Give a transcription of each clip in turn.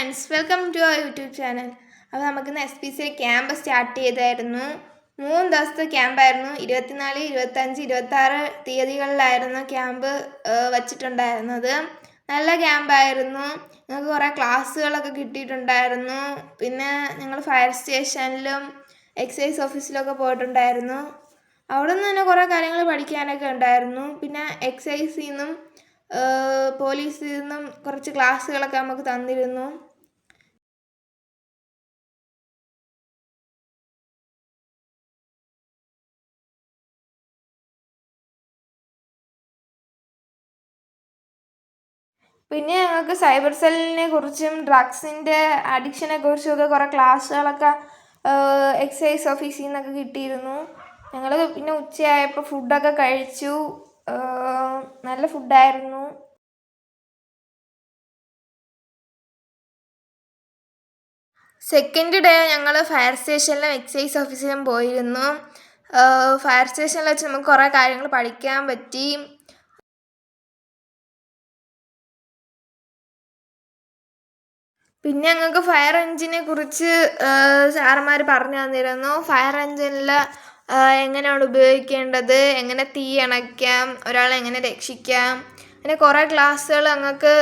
Friends, welcome to our YouTube channel. അപ്പോൾ നമുക്കിന്ന് SPC camp start ചെയ്തായിരുന്നു. 3 ദിവസത്തെ ക്യാമ്പായിരുന്നു. 24, 25, 26 തീയതികളിലായിരുന്നു ക്യാമ്പ് വച്ചിട്ടുണ്ടായിരുന്നത്. നല്ല ക്യാമ്പായിരുന്നു. ഞങ്ങൾക്ക് കുറേ ക്ലാസ്സുകളൊക്കെ കിട്ടിയിട്ടുണ്ടായിരുന്നു. പിന്നെ ഞങ്ങൾ ഫയർ സ്റ്റേഷനിലും എക്സൈസ് ഓഫീസിലൊക്കെ പോയിട്ടുണ്ടായിരുന്നു. അവിടെ നിന്ന് തന്നെ കുറേ കാര്യങ്ങൾ പഠിക്കാനൊക്കെ ഉണ്ടായിരുന്നു. പിന്നെ എക്സൈസിൽ നിന്നും പോലീസിൽ നിന്നും കുറച്ച് ക്ലാസ്സുകളൊക്കെ നമുക്ക് തന്നിരുന്നു. പിന്നെ ഞങ്ങൾക്ക് സൈബർ സെല്ലിനെ കുറിച്ചും ഡ്രഗ്സിൻ്റെ അഡിക്ഷനെ കുറിച്ചും ഒക്കെ കുറേ ക്ലാസ്സുകളൊക്കെ എക്സൈസ് ഓഫീസിൽ നിന്നൊക്കെ കിട്ടിയിരുന്നു. ഞങ്ങൾ പിന്നെ ഉച്ചയായപ്പോൾ ഫുഡൊക്കെ കഴിച്ചു. നല്ല ഫുഡായിരുന്നു. സെക്കൻഡ് ഡേ ഞങ്ങൾ ഫയർ സ്റ്റേഷനിലും എക്സൈസ് ഓഫീസിലും പോയിരുന്നു. ഫയർ സ്റ്റേഷനിൽ വെച്ച് നമുക്ക് കുറേ കാര്യങ്ങൾ പഠിക്കാൻ പറ്റി. പിന്നെ ഞങ്ങൾക്ക് ഫയർ എൻജിനെ കുറിച്ച് സാറന്മാർ പറഞ്ഞു തന്നിരുന്നു. ഫയർ എൻജിനിൽ എങ്ങനെയാണ് ഉപയോഗിക്കേണ്ടത്, എങ്ങനെ തീ അണയ്ക്കാം, ഒരാളെ എങ്ങനെ രക്ഷിക്കാം, അങ്ങനെ കുറേ ക്ലാസ്സുകൾ ഞങ്ങൾക്ക്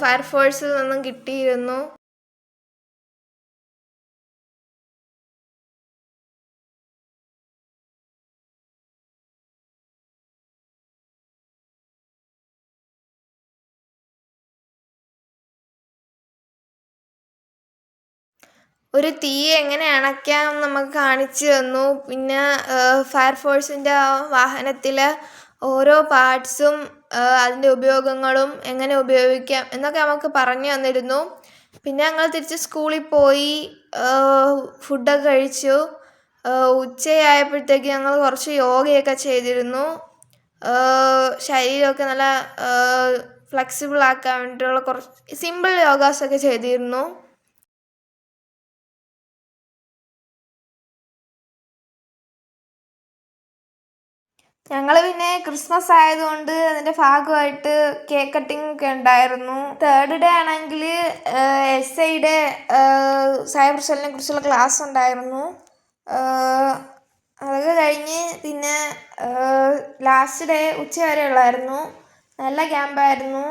ഫയർഫോഴ്സിൽ നിന്നും കിട്ടിയിരുന്നു. ഒരു തീ എങ്ങനെ അണയ്ക്കാം നമുക്ക് കാണിച്ചു തന്നു. പിന്നെ ഫയർഫോഴ്സിൻ്റെ വാഹനത്തിൽ ഓരോ പാർട്സും അതിൻ്റെ ഉപയോഗങ്ങളും എങ്ങനെ ഉപയോഗിക്കാം എന്നൊക്കെ നമുക്ക് പറഞ്ഞു തന്നിരുന്നു. പിന്നെ ഞങ്ങൾ തിരിച്ച് സ്കൂളിൽ പോയി ഫുഡൊക്കെ കഴിച്ചു. ഉച്ചയായപ്പോഴത്തേക്ക് ഞങ്ങൾ കുറച്ച് യോഗയൊക്കെ ചെയ്തിരുന്നു. ശരീരമൊക്കെ നല്ല ഫ്ലെക്സിബിൾ ആക്കാൻ വേണ്ടിയിട്ടുള്ള കുറച്ച് സിമ്പിൾ യോഗാസൊക്കെ ചെയ്തിരുന്നു. ഞങ്ങൾ പിന്നെ ക്രിസ്മസ് ആയതുകൊണ്ട് അതിൻ്റെ ഭാഗമായിട്ട് കേക്ക് കട്ടിംഗ് ഒക്കെ ഉണ്ടായിരുന്നു. തേർഡ് ഡേ ആണെങ്കിൽ SIയുടെ സൈബർ സെല്ലിനെ കുറിച്ചുള്ള ക്ലാസ് ഉണ്ടായിരുന്നു. അതൊക്കെ കഴിഞ്ഞ് പിന്നെ ലാസ്റ്റ് ഡേ ഉച്ച വരെ ഉള്ളായിരുന്നു. നല്ല ക്യാമ്പായിരുന്നു.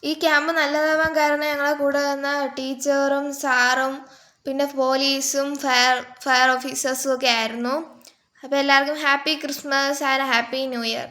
ഈ ക്യാമ്പ് നല്ലതാവാൻ കാരണം ഞങ്ങളെ കൂടെ വന്ന ടീച്ചറും സാറും പിന്നെ പോലീസും ഫയർ ഓഫീസേഴ്സും ഒക്കെ ആയിരുന്നു. അപ്പോൾ എല്ലാവർക്കും happy Christmas and happy new year.